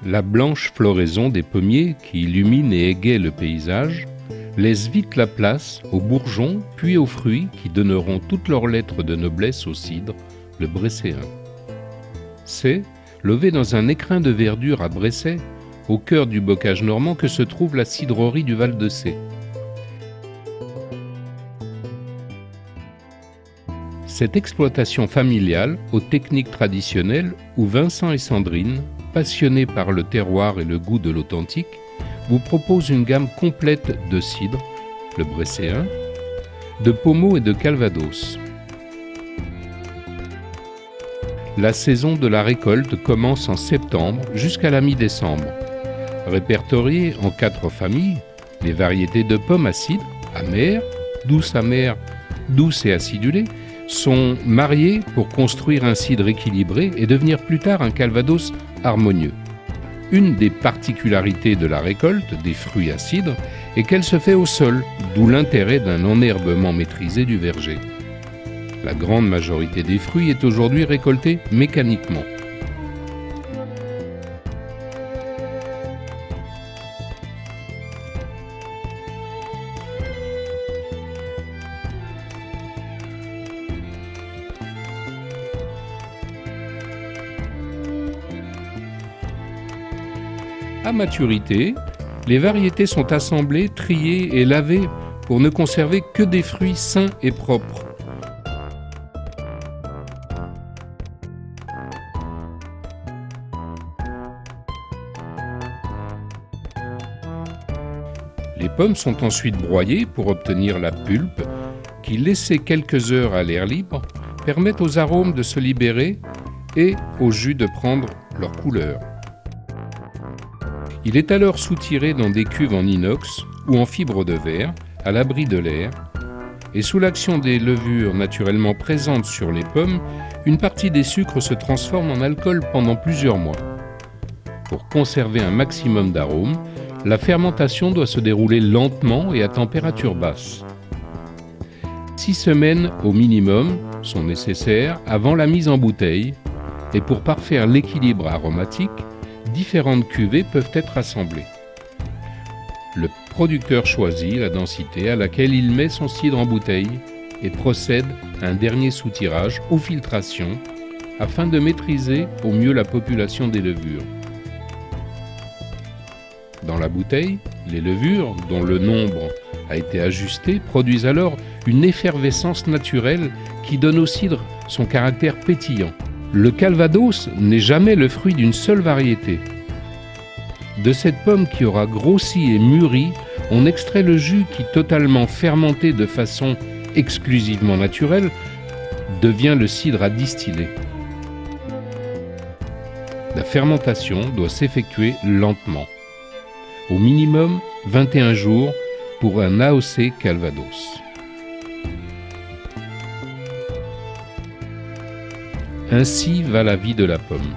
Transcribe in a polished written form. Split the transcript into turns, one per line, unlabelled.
La blanche floraison des pommiers qui illumine et égaie le paysage laisse vite la place aux bourgeons puis aux fruits qui donneront toutes leurs lettres de noblesse au cidre, le bresséen. C'est, levé dans un écrin de verdure à Bresset, au cœur du bocage normand que se trouve la cidrerie du Val de Cé. Cette exploitation familiale aux techniques traditionnelles où Vincent et Sandrine, passionnés par le terroir et le goût de l'authentique, vous propose une gamme complète de cidre, le bresséen, de pommeau et de calvados. La saison de la récolte commence en septembre jusqu'à la mi-décembre. Répertoriées en 4 familles, les variétés de pommes à cidre, amères, amère, douce et acidulée, sont mariées pour construire un cidre équilibré et devenir plus tard un calvados harmonieux. Une des particularités de la récolte des fruits à cidre est qu'elle se fait au sol, d'où l'intérêt d'un enherbement maîtrisé du verger. La grande majorité des fruits est aujourd'hui récoltée mécaniquement. À maturité, les variétés sont assemblées, triées et lavées pour ne conserver que des fruits sains et propres. Les pommes sont ensuite broyées pour obtenir la pulpe qui, laissée quelques heures à l'air libre, permet aux arômes de se libérer et au jus de prendre leur couleur. Il est alors soutiré dans des cuves en inox ou en fibre de verre, à l'abri de l'air, et sous l'action des levures naturellement présentes sur les pommes, une partie des sucres se transforme en alcool pendant plusieurs mois. Pour conserver un maximum d'arômes, la fermentation doit se dérouler lentement et à température basse. 6 semaines au minimum sont nécessaires avant la mise en bouteille, et pour parfaire l'équilibre aromatique, différentes cuvées peuvent être assemblées. Le producteur choisit la densité à laquelle il met son cidre en bouteille et procède à un dernier soutirage ou filtration afin de maîtriser au mieux la population des levures. Dans la bouteille, les levures, dont le nombre a été ajusté, produisent alors une effervescence naturelle qui donne au cidre son caractère pétillant. Le calvados n'est jamais le fruit d'une seule variété. De cette pomme qui aura grossi et mûri, on extrait le jus qui, totalement fermenté de façon exclusivement naturelle, devient le cidre à distiller. La fermentation doit s'effectuer lentement. Au minimum 21 jours pour un AOC Calvados. Ainsi va la vie de la pomme.